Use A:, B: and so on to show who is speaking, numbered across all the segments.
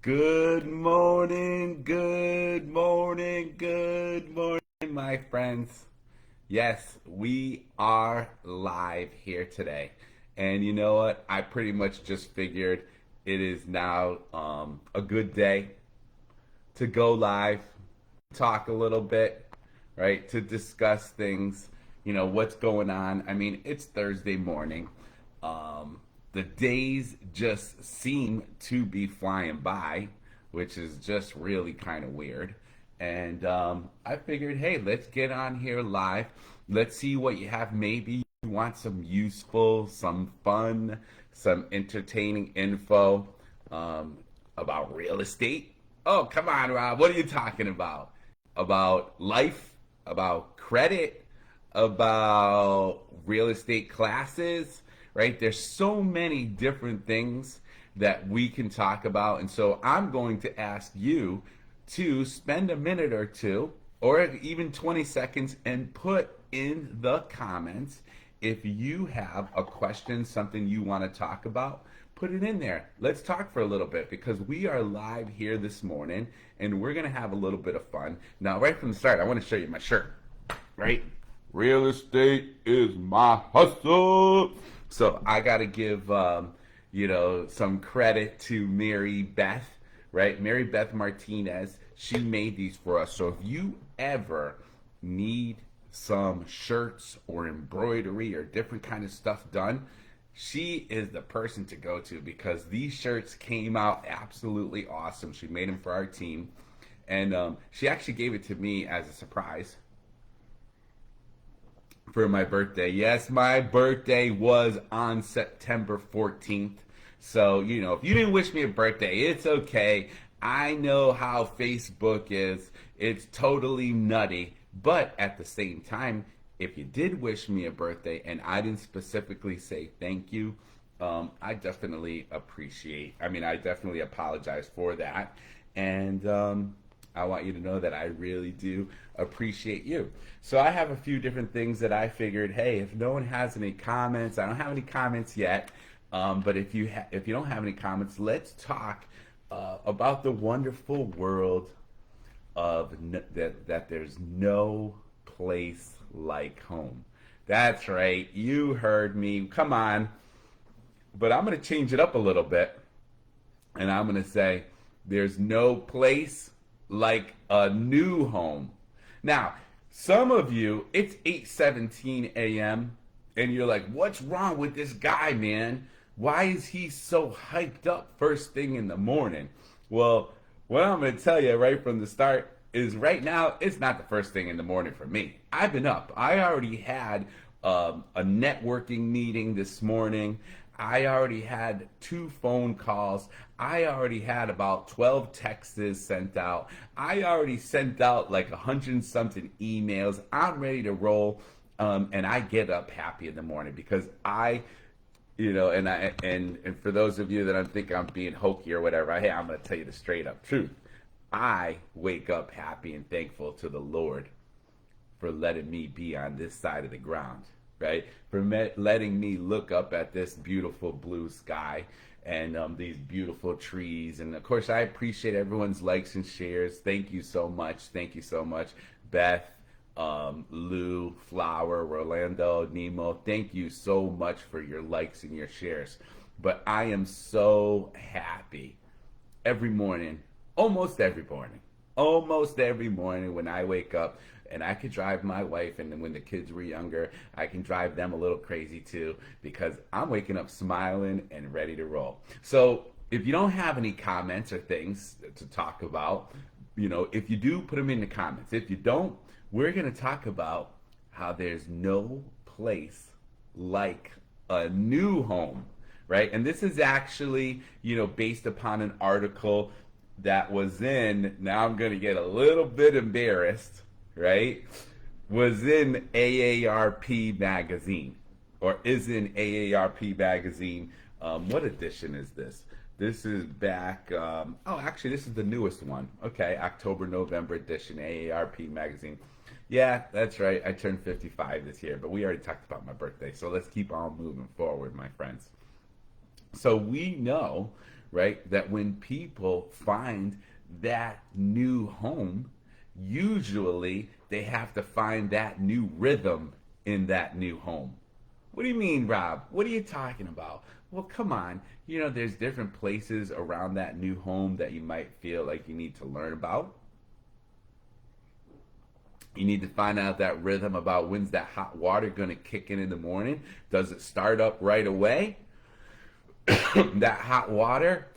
A: Good morning, good morning, good morning, my friends. Yes, we are live here today. And you know what? I pretty much just figured it is now a good day to go live, talk a little bit, right? To discuss things, what's going on. I mean, it's Thursday morning. The days just seem to be flying by, which is just really kind of weird. And I figured, hey, let's get on here live. Let's see what you have. Maybe you want some useful, some fun, some entertaining info about real estate. Oh, come on, Rob. What are you talking about? About life, about credit, about real estate classes, right? There's so many different things that we can talk about. And so I'm going to ask you to spend a minute or two, or even 20 seconds, and put in the comments if you have a question, something you want to talk about. Put it in there. Let's talk for a little bit because we are live here this morning and we're going to have a little bit of fun. Now, right from the start, I want to show you my shirt, right? Real estate is my hustle. So I got to give, some credit to Mary Beth, right? Mary Beth Martinez. She made these for us. So if you ever need some shirts or embroidery or different kind of stuff done, she is the person to go to because these shirts came out absolutely awesome. She made them for our team. And she actually gave it to me as a surprise for my birthday. Yes, my birthday was on September 14th. So, if you didn't wish me a birthday, it's okay. I know how Facebook is. It's totally nutty. But at the same time, if you did wish me a birthday and I didn't specifically say thank you, I definitely apologize for that. And I want you to know that I really do appreciate you. So I have a few different things that I figured, hey, if no one has any comments, I don't have any comments yet, but if you don't have any comments, let's talk about the wonderful world of that there's no place like home. That's right. You heard me. Come on. But I'm going to change it up a little bit. And I'm going to say there's no place like a new home. Now, some of you, it's 8:17 a.m. and you're like, what's wrong with this guy, man? Why is he so hyped up first thing in the morning? Well, what I'm going to tell you right from the start is right now, it's not the first thing in the morning for me. I've been up. I already had a networking meeting this morning. I already had 2 phone calls. I already had about 12 texts sent out. I already sent out like 100 something emails. I'm ready to roll. And I get up happy in the morning because and for those of you that I think I'm being hokey or whatever, hey, I'm going to tell you the straight up truth. I wake up happy and thankful to the Lord for letting me be on this side of the ground, right? For letting me look up at this beautiful blue sky and these beautiful trees. And of course, I appreciate everyone's likes and shares. Thank you so much. Thank you so much. Beth, Lou, Flower, Rolando, Nemo, thank you so much for your likes and your shares. But I am so happy every morning. Almost every morning when I wake up, and I could drive my wife, and when the kids were younger, I can drive them a little crazy too, because I'm waking up smiling and ready to roll. So if you don't have any comments or things to talk about, if you do, put them in the comments. If you don't, we're going to talk about how there's no place like a new home, right? And this is actually, based upon an article that was now I'm going to get a little bit embarrassed, right? Was in AARP magazine, or is in AARP magazine. What edition is this? This is back, actually this is the newest one. Okay, October, November edition, AARP magazine. Yeah, that's right. I turned 55 this year, but we already talked about my birthday. So let's keep on moving forward, my friends. So we know, right? That when people find that new home, usually they have to find that new rhythm in that new home. What do you mean, Rob? What are you talking about? Well, come on. There's different places around that new home that you might feel like you need to learn about. You need to find out that rhythm about when's that hot water going to kick in the morning. Does it start up right away? That hot water?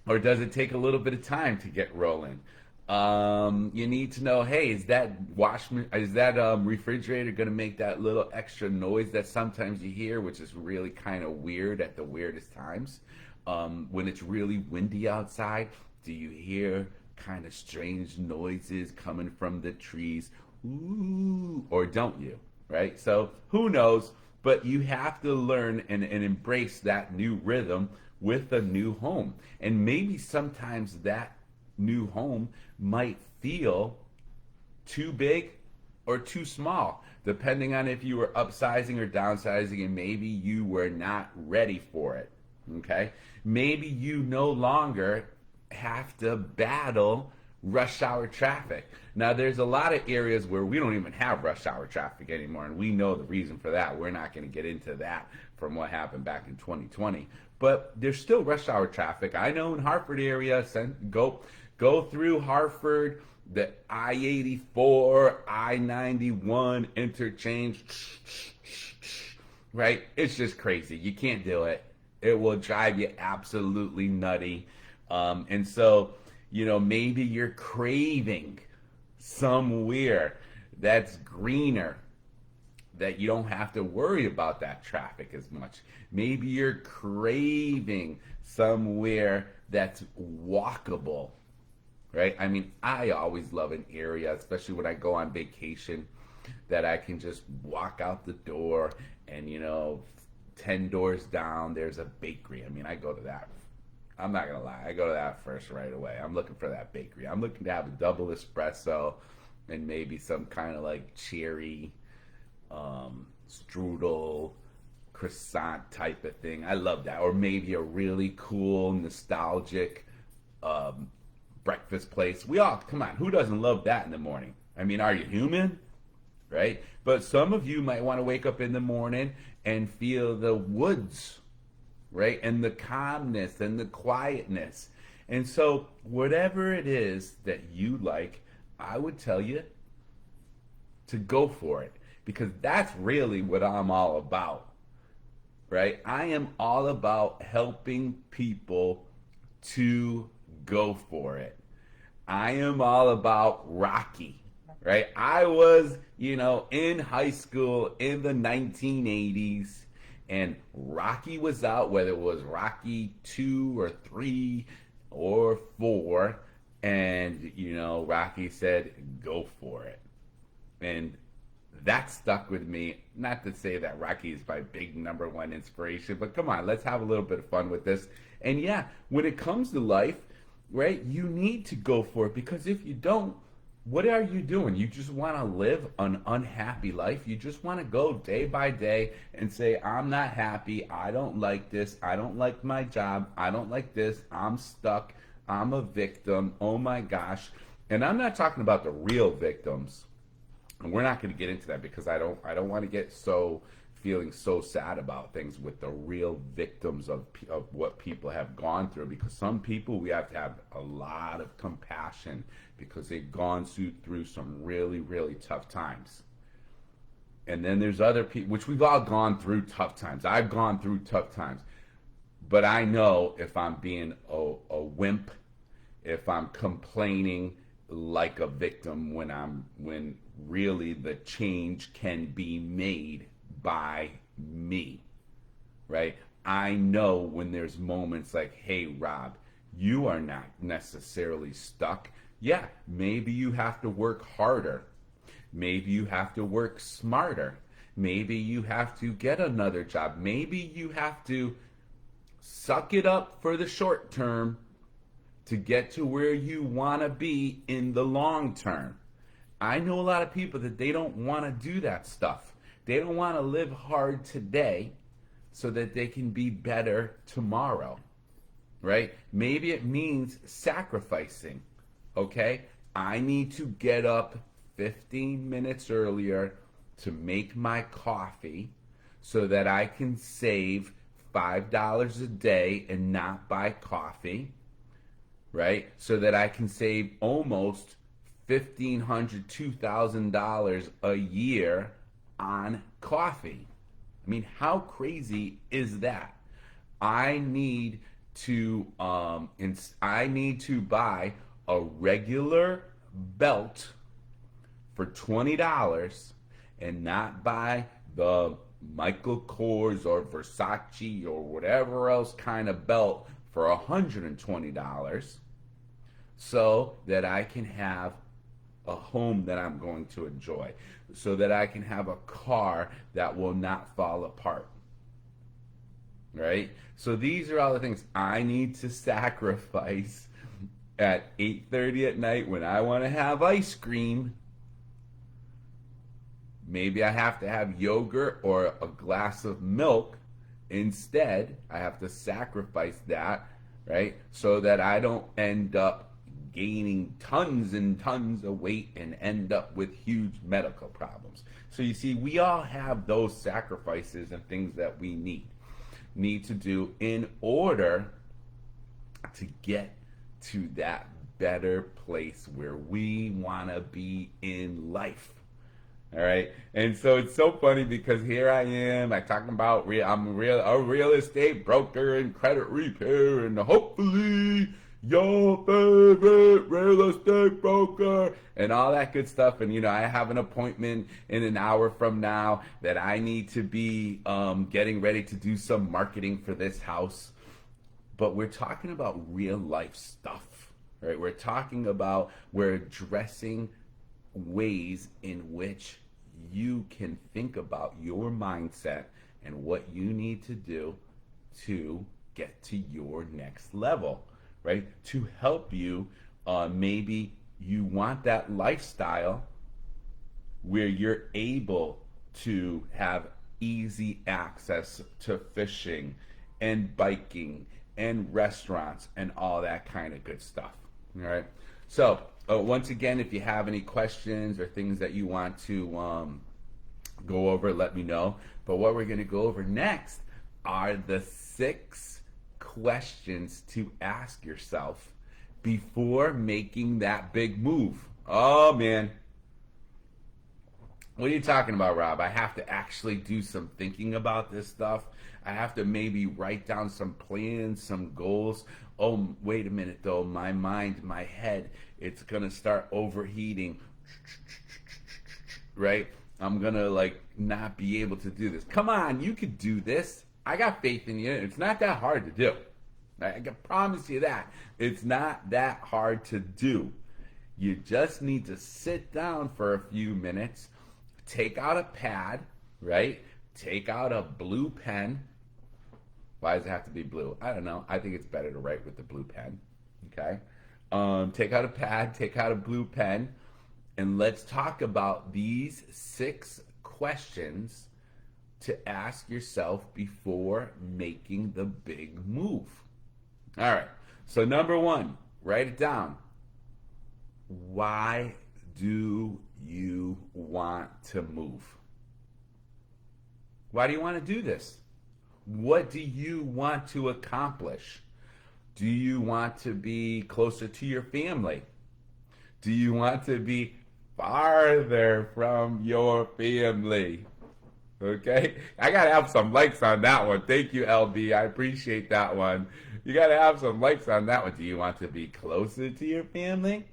A: Or does it take a little bit of time to get rolling? You need to know, hey, is that refrigerator going to make that little extra noise that sometimes you hear, which is really kind of weird at the weirdest times? When it's really windy outside, do you hear kind of strange noises coming from the trees? Ooh, or don't you? Right? So who knows? But you have to learn and embrace that new rhythm with a new home. And maybe sometimes that new home might feel too big or too small, depending on if you were upsizing or downsizing, and maybe you were not ready for it. Okay? Maybe you no longer have to battle rush hour traffic. Now, there's a lot of areas where we don't even have rush hour traffic anymore, and we know the reason for that. We're not going to get into that from what happened back in 2020. But there's still rush hour traffic. I know in Hartford area, go through Hartford, the I-84, I-91 interchange, right? It's just crazy. You can't do it. It will drive you absolutely nutty. And so, maybe you're craving somewhere that's greener, that you don't have to worry about that traffic as much. Maybe you're craving somewhere that's walkable, right? I mean, I always love an area, especially when I go on vacation, that I can just walk out the door and, 10 doors down, there's a bakery. I mean, I go to that. I'm not going to lie. I go to that first right away. I'm looking for that bakery. I'm looking to have a double espresso and maybe some kind of like cherry strudel croissant type of thing. I love that. Or maybe a really cool, nostalgic breakfast place. Come on, who doesn't love that in the morning? I mean, are you human? Right? But some of you might want to wake up in the morning and feel the woods, right? And the calmness and the quietness. And so whatever it is that you like, I would tell you to go for it, because that's really what I'm all about, right? I am all about helping people to go for it. I am all about Rocky, right? I was, in high school in the 1980s, and Rocky was out, whether it was Rocky 2 or 3 or 4, and, Rocky said, go for it. And that stuck with me. Not to say that Rocky is my big #1 inspiration, but come on, let's have a little bit of fun with this. And yeah, when it comes to life, right, you need to go for it, because if you don't, what are you doing? You just want to live an unhappy life. You just want to go day by day and say, I'm not happy. I don't like this. I don't like my job. I don't like this. I'm stuck. I'm a victim. Oh my gosh. And I'm not talking about the real victims. And we're not going to get into that, because I don't want to get feeling so sad about things with the real victims of what people have gone through, because some people, we have to have a lot of compassion because they've gone through some really, really tough times. And then there's other people, which we've all gone through tough times. I've gone through tough times. But I know if I'm being a wimp, if I'm complaining like a victim, when really the change can be made by me, right? I know when there's moments like, hey, Rob, you are not necessarily stuck. Yeah, maybe you have to work harder. Maybe you have to work smarter. Maybe you have to get another job. Maybe you have to suck it up for the short term to get to where you want to be in the long term. I know a lot of people that they don't want to do that stuff. They don't want to live hard today so that they can be better tomorrow. right? Maybe it means sacrificing, okay? I need to get up 15 minutes earlier to make my coffee so that I can save $5 a day and not buy coffee, right? So that I can save almost $1,500, $2,000 a year on coffee. I mean, how crazy is that? I need I need to buy a regular belt for $20 and not buy the Michael Kors or Versace or whatever else kind of belt for $120 so that I can have a home that I'm going to enjoy, so that I can have a car that will not fall apart. Right? So these are all the things I need to sacrifice at 8:30 at night when I want to have ice cream. Maybe I have to have yogurt or a glass of milk instead. I have to sacrifice that, right? So that I don't end up gaining tons and tons of weight and end up with huge medical problems. So you see, we all have those sacrifices and things that we need to do in order to get to that better place where we want to be in life. All right, and so it's so funny because here I am. I'm talking about I'm a real estate broker and credit repair, and hopefully your favorite real estate broker and all that good stuff. And I have an appointment in an hour from now that I need to be getting ready to do some marketing for this house. But we're talking about real life stuff, right? We're addressing ways in which you can think about your mindset and what you need to do to get to your next level, right? To help you, maybe you want that lifestyle where you're able to have easy access to fishing and biking and restaurants and all that kind of good stuff. All right. So once again, if you have any questions or things that you want to go over, let me know. But what we're going to go over next are the 6 questions to ask yourself before making that big move. Oh man, what are you talking about, Rob? I have to actually do some thinking about this stuff. I have to maybe write down some plans, some goals. Oh, wait a minute though, my mind, my head, it's gonna start overheating, right? I'm gonna not be able to do this. Come on, you could do this. I got faith in you. It's not that hard to do. I can promise you that. It's not that hard to do. You just need to sit down for a few minutes, take out a pad, right? Take out a blue pen. Why does it have to be blue? I don't know. I think it's better to write with the blue pen, okay? Take out a pad, take out a blue pen, and let's talk about these 6 questions to ask yourself before making the big move. All right, so number 1, write it down. Why do you want to move? Why do you want to do this? What do you want to accomplish? Do you want to be closer to your family? Do you want to be farther from your family? Okay? I got to have some likes on that one. Thank you, LB. I appreciate that one. You got to have some likes on that one. Do you want to be closer to your family?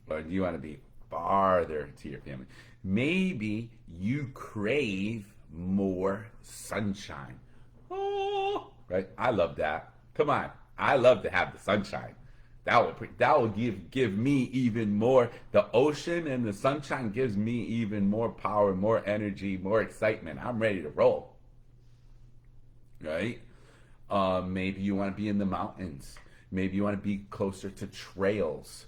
A: Or do you want to be farther to your family? Maybe you crave more sunshine. Oh, right? I love that. Come on. I love to have the sunshine. That will give me even more. The ocean and the sunshine gives me even more power, more energy, more excitement. I'm ready to roll. Right? Maybe you want to be in the mountains. Maybe you want to be closer to trails.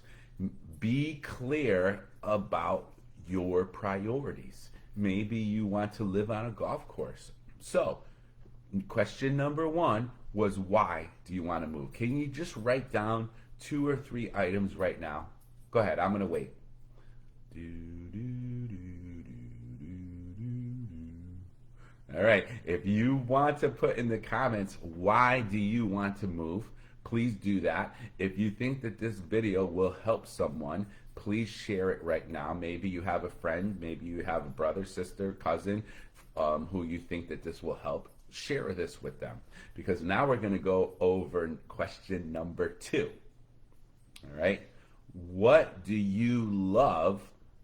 A: Be clear about your priorities. Maybe you want to live on a golf course. So, question number 1, was why do you want to move? Can you just write down 2 or 3 items right now? Go ahead, I'm going to wait. All right, if you want to put in the comments, why do you want to move? Please do that. If you think that this video will help someone, please share it right now. Maybe you have a friend, maybe you have a brother, sister, cousin, who you think that this will help. Share this with them, because now we're going to go over question number 2. All right. What do you love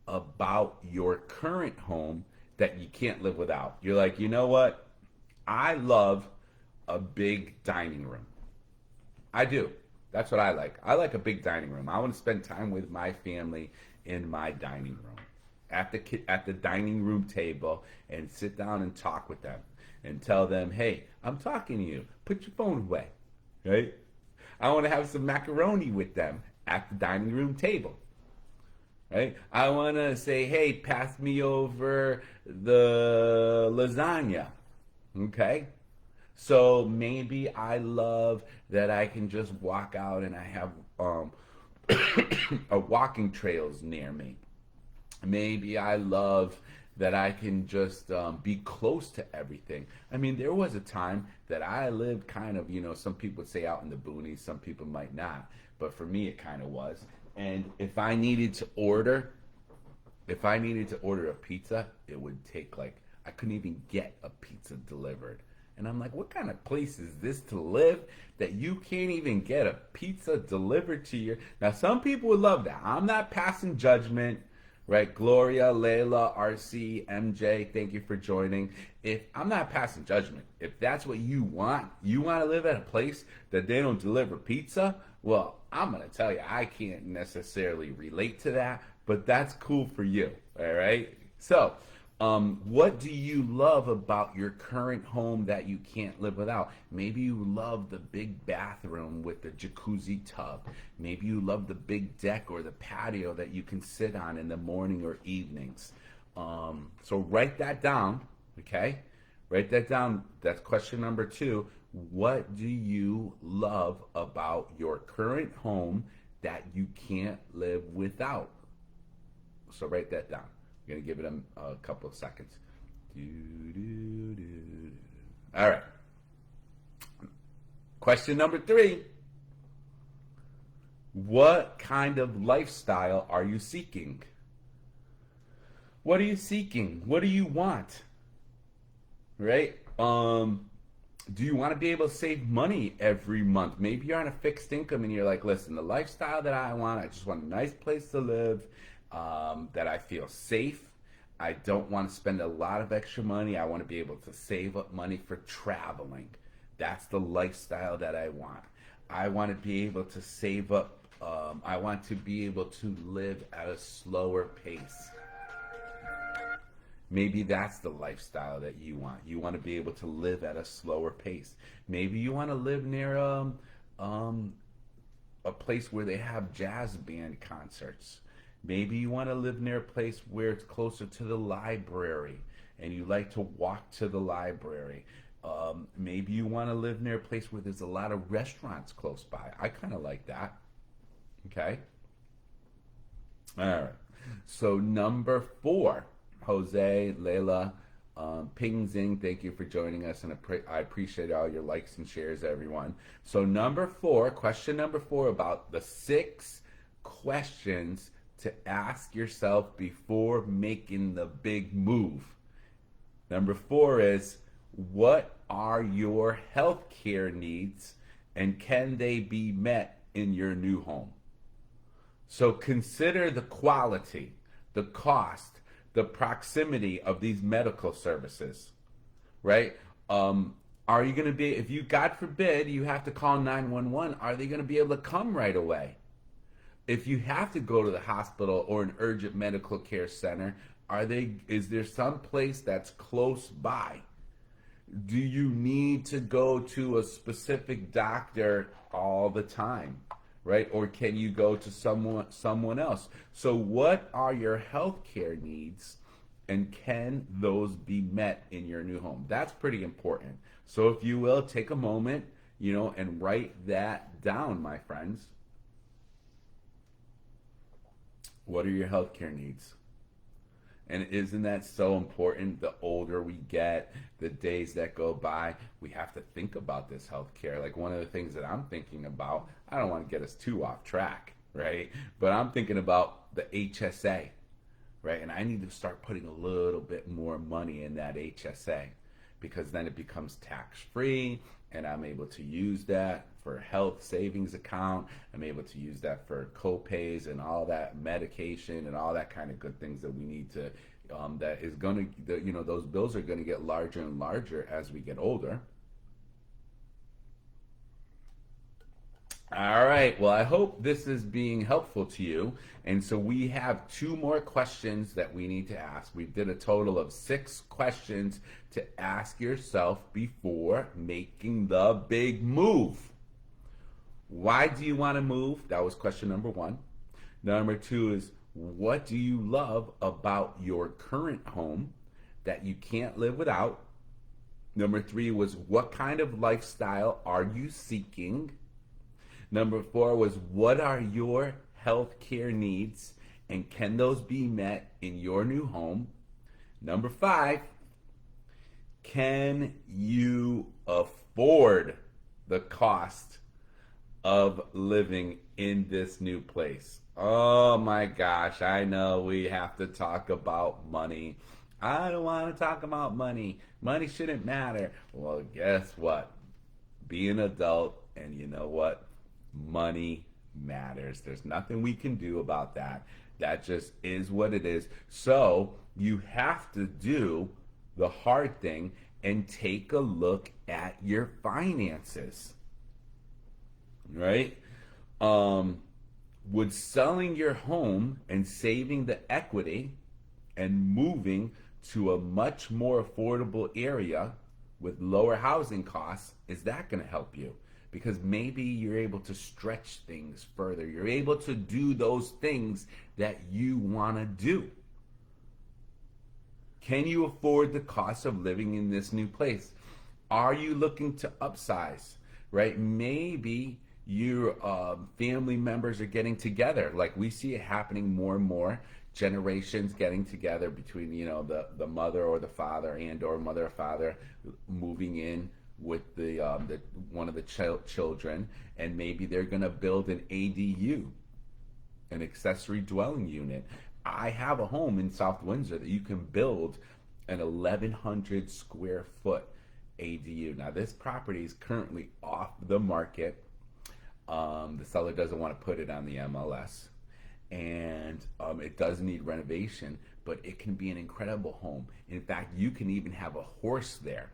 A: about your current home that you can't live without? You're like, you know what? I love a big dining room. I do. That's what I like. I like a big dining room. I want to spend time with my family in my dining room, at the dining room table, and sit down and talk with them and tell them, hey, I'm talking to you. Put your phone away, right? I want to have some macaroni with them at the dining room table, right? I want to say, hey, pass me over the lasagna, okay? So maybe I love that I can just walk out and I have a walking trails near me. Maybe I love that I can just be close to everything. I mean, there was a time that I lived kind of, some people would say out in the boonies, some people might not, but for me it kind of was. And if I needed to order a pizza, it would take I couldn't even get a pizza delivered. And I'm like, what kind of place is this to live that you can't even get a pizza delivered to you? Now, some people would love that. I'm not passing judgment, right? Gloria, Layla, RC, MJ, thank you for joining. I'm not passing judgment. If that's what you want to live at a place that they don't deliver pizza, well, I'm going to tell you, I can't necessarily relate to that, but that's cool for you, all right? So, what do you love about your current home that you can't live without? Maybe you love the big bathroom with the jacuzzi tub. Maybe you love the big deck or the patio that you can sit on in the morning or evenings. So write that down, okay? Write that down. That's question number 2. What do you love about your current home that you can't live without? So write that down. I'm going to give it a couple of seconds. All right. Question number 3. What kind of lifestyle are you seeking? What are you seeking? What do you want? Right? Do you want to be able to save money every month? Maybe you're on a fixed income and you're like, listen, the lifestyle that I want, I just want a nice place to live. That I feel safe. I don't want to spend a lot of extra money. I want to be able to save up money for traveling. That's the lifestyle that I want. I want to be able to save up. I want to be able to live at a slower pace. Maybe that's the lifestyle that you want. You want to be able to live at a slower pace. Maybe you want to live near a place where they have jazz band concerts. Maybe you want to live near a place where it's closer to the library and you like to walk to the library. Maybe you want to live near a place where there's a lot of restaurants close by. I kind of like that. Okay? All right. So number 4, Jose, Layla, Ping Zing, thank you for joining us, and I appreciate all your likes and shares, everyone. So number 4, question number 4, about the 6 questions to ask yourself before making the big move. Number 4 is, what are your healthcare needs and can they be met in your new home? So consider the quality, the cost, the proximity of these medical services, right? Are you going to be, if you, God forbid, you have to call 911, are they going to be able to come right away? If you have to go to the hospital or an urgent medical care center, is there some place that's close by? Do you need to go to a specific doctor all the time, right? Or can you go to someone else? So what are your healthcare needs and can those be met in your new home? That's pretty important. So if you will, take a moment, and write that down, my friends. What are your healthcare needs? And isn't that so important? The older we get, the days that go by, we have to think about this healthcare. Like one of the things that I'm thinking about, I don't want to get us too off track, right? But I'm thinking about the HSA, right? And I need to start putting a little bit more money in that HSA because then it becomes tax free and I'm able to use that for health savings account. I'm able to use that for co-pays and all that medication and all that kind of good things that we need to, that is going to, those bills are going to get larger and larger as we get older. All right. Well, I hope this is being helpful to you. And so we have 2 more questions that we need to ask. We did a total of 6 questions to ask yourself before making the big move. Why do you want to move? That was question number 1. Number 2 is, what do you love about your current home that you can't live without? Number 3 was, what kind of lifestyle are you seeking? Number 4 was, what are your health care needs and can those be met in your new home? Number 5, can you afford the cost of living in this new place? Oh my gosh, I know we have to talk about money. I don't want to talk about money. Money shouldn't matter. Well, guess what? Be an adult, and you know what? Money matters. There's nothing we can do about that. That just is what it is. So you have to do the hard thing and take a look at your finances, right? Would selling your home and saving the equity and moving to a much more affordable area with lower housing costs, is that going to help you? Because maybe you're able to stretch things further. You're able to do those things that you want to do. Can you afford the cost of living in this new place? Are you looking to upsize, right? Maybe your family members are getting together. Like we see it happening more and more. Generations getting together between, the mother or the father and or mother or father moving in with the one of the children, and maybe they're going to build an ADU, an accessory dwelling unit. I have a home in South Windsor that you can build an 1,100 square foot ADU. Now this property is currently off the market. The seller doesn't want to put it on the MLS, and it does need renovation, but it can be an incredible home. In fact, you can even have a horse there.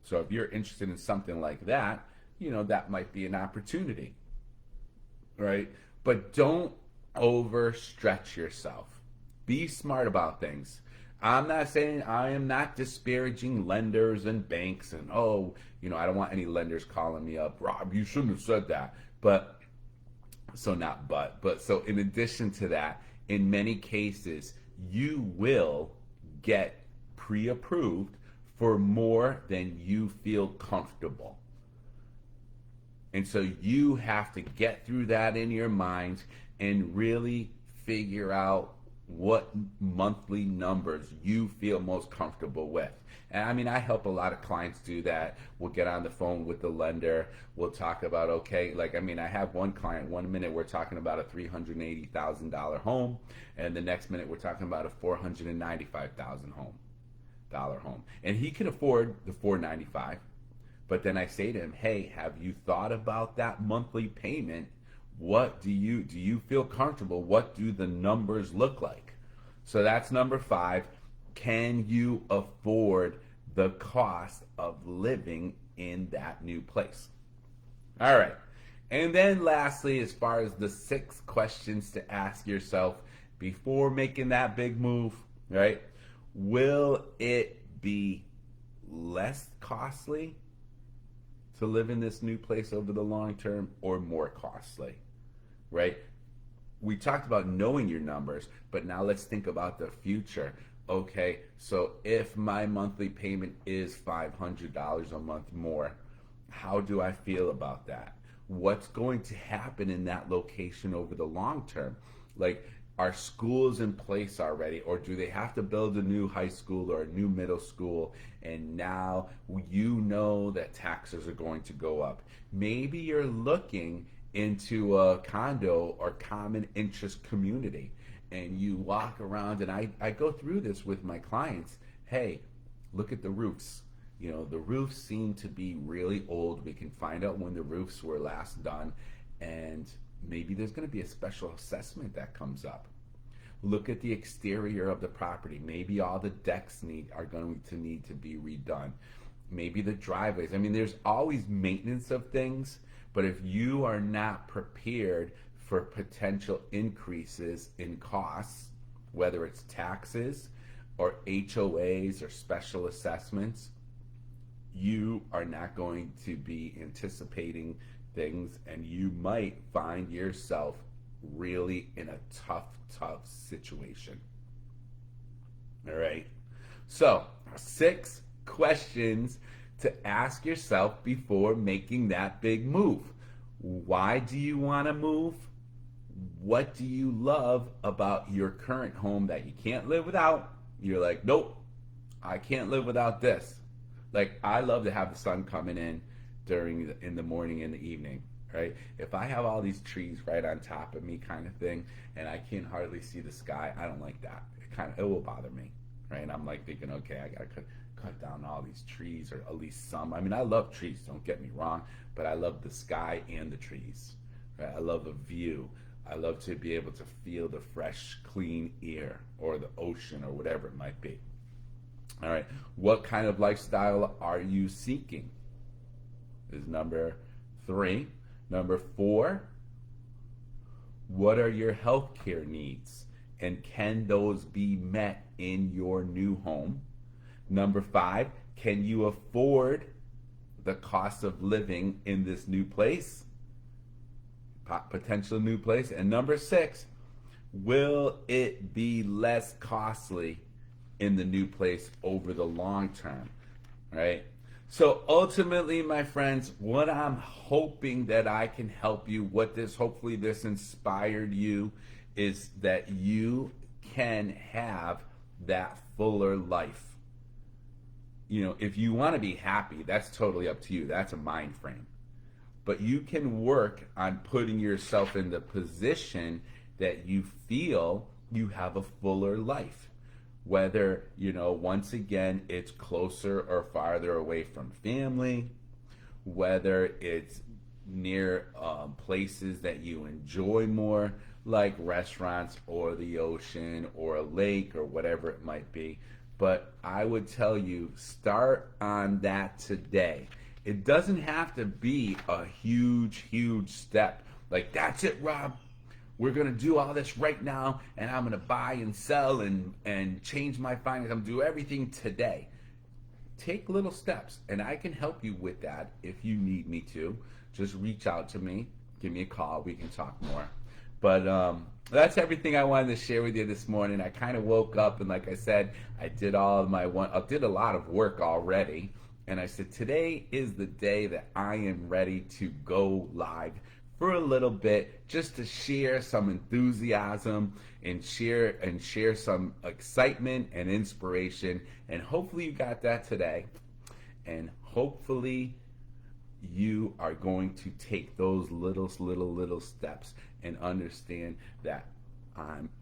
A: So if you're interested in something like that, that might be an opportunity, right? But don't overstretch yourself. Be smart about things. I'm not saying, I am not disparaging lenders and banks and, I don't want any lenders calling me up, Rob, you shouldn't have said that. But so in addition to that, in many cases, you will get pre-approved for more than you feel comfortable. And so you have to get through that in your mind and really figure out what monthly numbers you feel most comfortable with. And I help a lot of clients do that. We'll get on the phone with the lender. We'll talk about, I have one client, 1 minute we're talking about a $380,000 home, and the next minute we're talking about a $495,000 home. And he can afford the $495, but then I say to him, hey, have you thought about that monthly payment? What do you feel comfortable? What do the numbers look like? So that's number 5. Can you afford the cost of living in that new place? All right. And then lastly, as far as the 6 questions to ask yourself before making that big move, right? Will it be less costly to live in this new place over the long term or more costly, right? We talked about knowing your numbers, but now let's think about the future. Okay, so if my monthly payment is $500 a month more, How do I feel about that? What's going to happen in that location over the long term? Like, are schools in place already, or do they have to build a new high school or a new middle school? And now you know that taxes are going to go up. Maybe you're looking into a condo or common interest community, and you walk around, and I go through this with my clients. Hey, look at the roofs. You know, the roofs seem to be really old. We can find out when the roofs were last done, and maybe there's going to be a special assessment that comes up. Look at the exterior of the property. Maybe all the decks are going to need to be redone. Maybe the driveways. I mean, there's always maintenance of things, but if you are not prepared for potential increases in costs, whether it's taxes or HOAs or special assessments, you are not going to be anticipating things, and you might find yourself really in a tough situation. All right. So, 6 questions to ask yourself before making that big move. Why do you want to move? What do you love about your current home that you can't live without? You're like, nope, I can't live without this. Like, I love to have the sun coming in in the morning and the evening, right? If I have all these trees right on top of me kind of thing, and I can hardly see the sky, I don't like that. It will bother me, right? And I'm like thinking, okay, I gotta cut down all these trees, or at least some. I mean, I love trees, don't get me wrong, but I love the sky and the trees, right? I love the view. I love to be able to feel the fresh, clean air, or the ocean, or whatever it might be. All right, what kind of lifestyle are you seeking? Is number 3. Number 4, what are your healthcare needs, and can those be met in your new home? Number 5, can you afford the cost of living in this new place, potential new place? And number 6, will it be less costly in the new place over the long term, right? So ultimately, my friends, what I'm hoping that I can help you, hopefully this inspired you, is that you can have that fuller life. You know, if you want to be happy, that's totally up to you. That's a mind frame. But you can work on putting yourself in the position that you feel you have a fuller life. Whether, once again, it's closer or farther away from family, whether it's near places that you enjoy more, like restaurants or the ocean or a lake or whatever it might be. But I would tell you, start on that today. It doesn't have to be a huge step. Like, that's it, Rob. We're going to do all this right now, and I'm going to buy and sell and change my finances. I'm going to do everything today. Take little steps, and I can help you with that if you need me to. Just reach out to me. Give me a call. We can talk more. But that's everything I wanted to share with you this morning. I kind of woke up, and like I said, I did I did a lot of work already. And I said, today is the day that I am ready to go live for a little bit, just to share some enthusiasm and share some excitement and inspiration. And hopefully you got that today. And hopefully you are going to take those little steps and understand that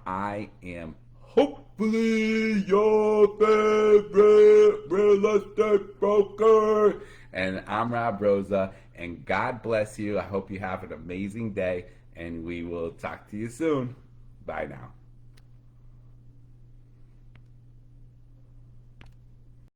A: I am hopefully your favorite real estate broker. And I'm Rosa, and God bless you. I hope you have an amazing day, and we will talk to you soon. Bye now.